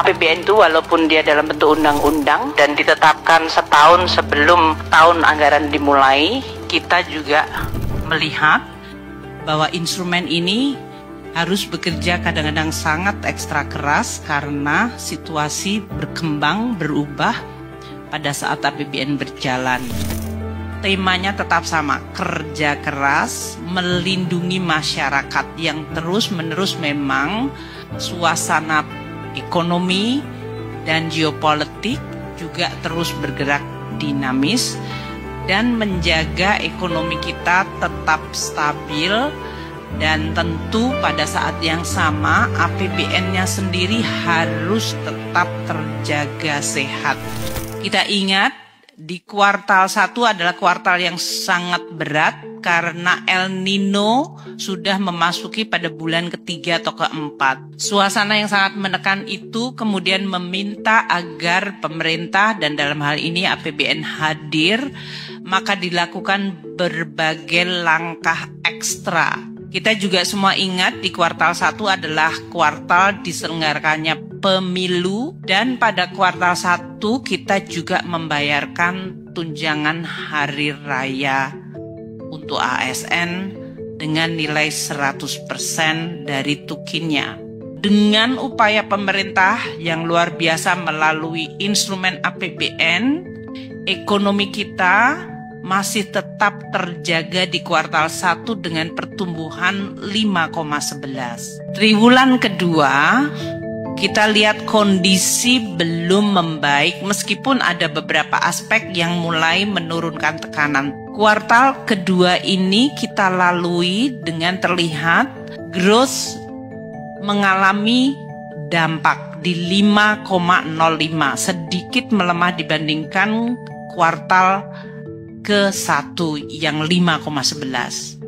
APBN itu walaupun dia dalam bentuk undang-undang dan ditetapkan setahun sebelum tahun anggaran dimulai, kita juga melihat bahwa instrumen ini harus bekerja kadang-kadang sangat ekstra keras karena situasi berkembang, berubah pada saat APBN berjalan. Temanya tetap sama, kerja keras, melindungi masyarakat yang terus-menerus memang suasana ekonomi dan geopolitik juga terus bergerak dinamis dan menjaga ekonomi kita tetap stabil. Dan tentu pada saat yang sama APBN-nya sendiri harus tetap terjaga sehat. Kita ingat di kuartal 1 adalah kuartal yang sangat berat karena El Nino sudah memasuki pada bulan ketiga atau keempat. Suasana yang sangat menekan itu kemudian meminta agar pemerintah dan dalam hal ini APBN hadir, maka dilakukan berbagai langkah ekstra. Kita juga semua ingat di kuartal 1 adalah kuartal diselenggarakannya pemilu dan pada kuartal 1 kita juga membayarkan tunjangan hari raya untuk ASN dengan nilai 100% dari tukinnya. Dengan upaya pemerintah yang luar biasa melalui instrumen APBN, ekonomi kita masih tetap terjaga di kuartal 1 dengan pertumbuhan 5,11. Triwulan kedua, kita lihat kondisi belum membaik meskipun ada beberapa aspek yang mulai menurunkan tekanan. Kuartal kedua ini kita lalui dengan terlihat growth mengalami dampak di 5,05, sedikit melemah dibandingkan kuartal ke-1 yang 5,11.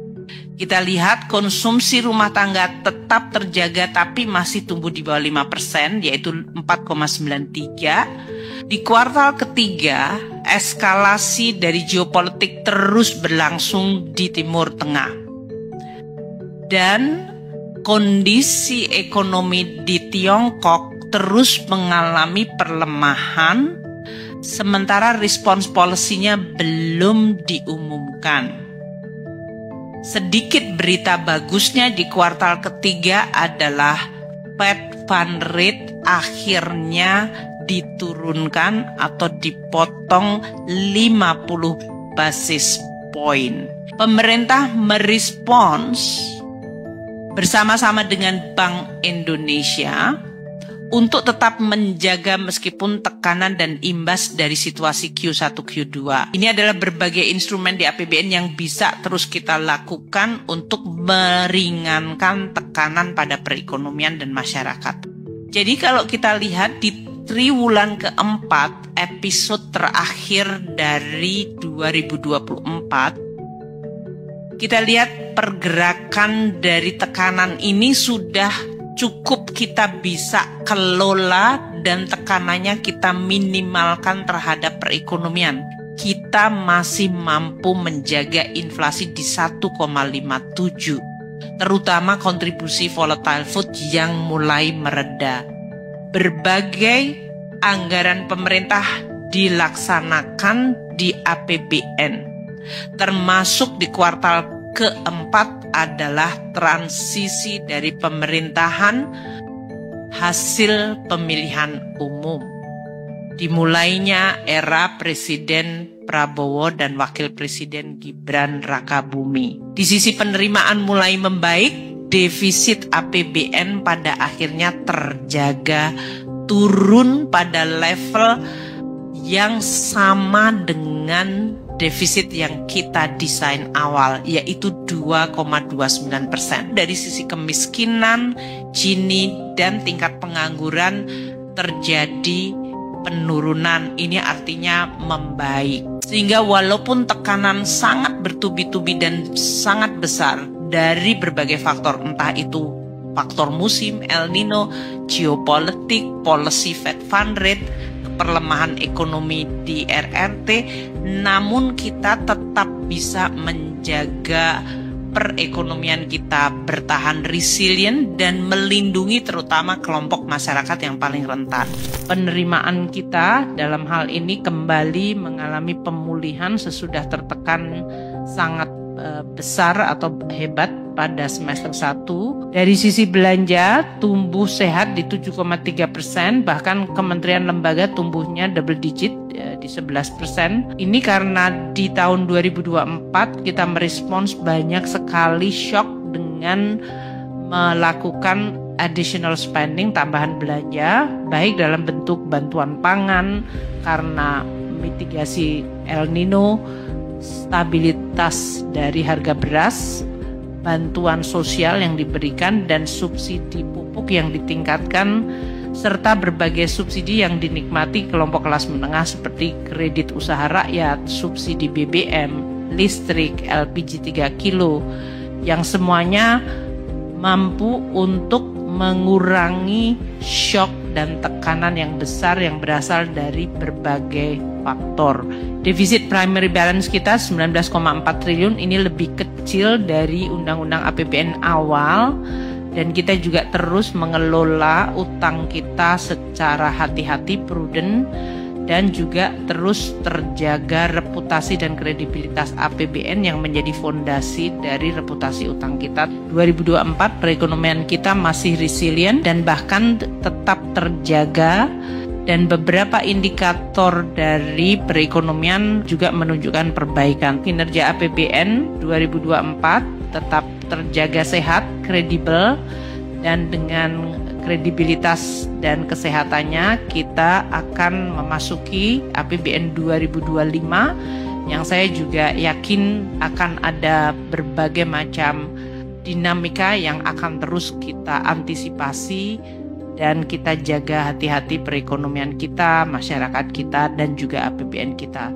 Kita lihat konsumsi rumah tangga tetap terjaga tapi masih tumbuh di bawah 5%, yaitu 4,93. Di kuartal ketiga, eskalasi dari geopolitik terus berlangsung di Timur Tengah. Dan kondisi ekonomi di Tiongkok terus mengalami perlemahan sementara respons polisinya belum diumumkan. Sedikit berita bagusnya di kuartal ketiga adalah Fed Fund Rate akhirnya diturunkan atau dipotong 50 basis point. Pemerintah merespons bersama-sama dengan Bank Indonesia untuk tetap menjaga meskipun tekanan dan imbas dari situasi Q1, Q2. Ini adalah berbagai instrumen di APBN yang bisa terus kita lakukan untuk meringankan tekanan pada perekonomian dan masyarakat. Jadi kalau kita lihat di triwulan keempat, episode terakhir dari 2024, kita lihat pergerakan dari tekanan ini sudah cukup kita bisa kelola dan tekanannya kita minimalkan terhadap perekonomian. Kita masih mampu menjaga inflasi di 1,57, terutama kontribusi volatile food yang mulai mereda. Berbagai anggaran pemerintah dilaksanakan di APBN, termasuk di kuartal keempat adalah transisi dari pemerintahan hasil pemilihan umum. Dimulainya era Presiden Prabowo dan Wakil Presiden Gibran Rakabumi. Di sisi penerimaan mulai membaik, defisit APBN pada akhirnya terjaga turun pada level yang sama dengan defisit yang kita desain awal, yaitu 2,29%. Dari sisi kemiskinan, Gini, dan tingkat pengangguran terjadi penurunan. Ini artinya membaik. Sehingga walaupun tekanan sangat bertubi-tubi dan sangat besar dari berbagai faktor, entah itu faktor musim, El Nino, geopolitik, policy Fed Fund Rate, perlemahan ekonomi di RRT, namun kita tetap bisa menjaga perekonomian kita bertahan resilient dan melindungi terutama kelompok masyarakat yang paling rentan. Penerimaan kita dalam hal ini kembali mengalami pemulihan sesudah tertekan sangat besar atau hebat pada semester 1. Dari sisi belanja tumbuh sehat di 7,3%, bahkan kementerian lembaga tumbuhnya double digit di 11%. Ini karena di tahun 2024 kita merespons banyak sekali shock dengan melakukan additional spending, tambahan belanja, baik dalam bentuk bantuan pangan karena mitigasi El Nino, stabilitas dari harga beras, bantuan sosial yang diberikan dan subsidi pupuk yang ditingkatkan, serta berbagai subsidi yang dinikmati kelompok kelas menengah seperti kredit usaha rakyat, subsidi BBM, listrik, LPG 3 kilo, yang semuanya mampu untuk mengurangi shock dan tekanan yang besar yang berasal dari berbagai faktor. Defisit primary balance kita 19,4 triliun, ini lebih kecil dari undang-undang APBN awal, dan kita juga terus mengelola utang kita secara hati-hati, prudent, dan juga terus terjaga reputasi dan kredibilitas APBN yang menjadi fondasi dari reputasi utang kita. 2024 perekonomian kita masih resilient dan bahkan tetap terjaga, dan beberapa indikator dari perekonomian juga menunjukkan perbaikan. Kinerja APBN 2024 tetap terjaga sehat, kredibel, dan dengan kredibilitas dan kesehatannya kita akan memasuki APBN 2025 yang saya juga yakin akan ada berbagai macam dinamika yang akan terus kita antisipasi dan kita jaga hati-hati perekonomian kita, masyarakat kita, dan juga APBN kita.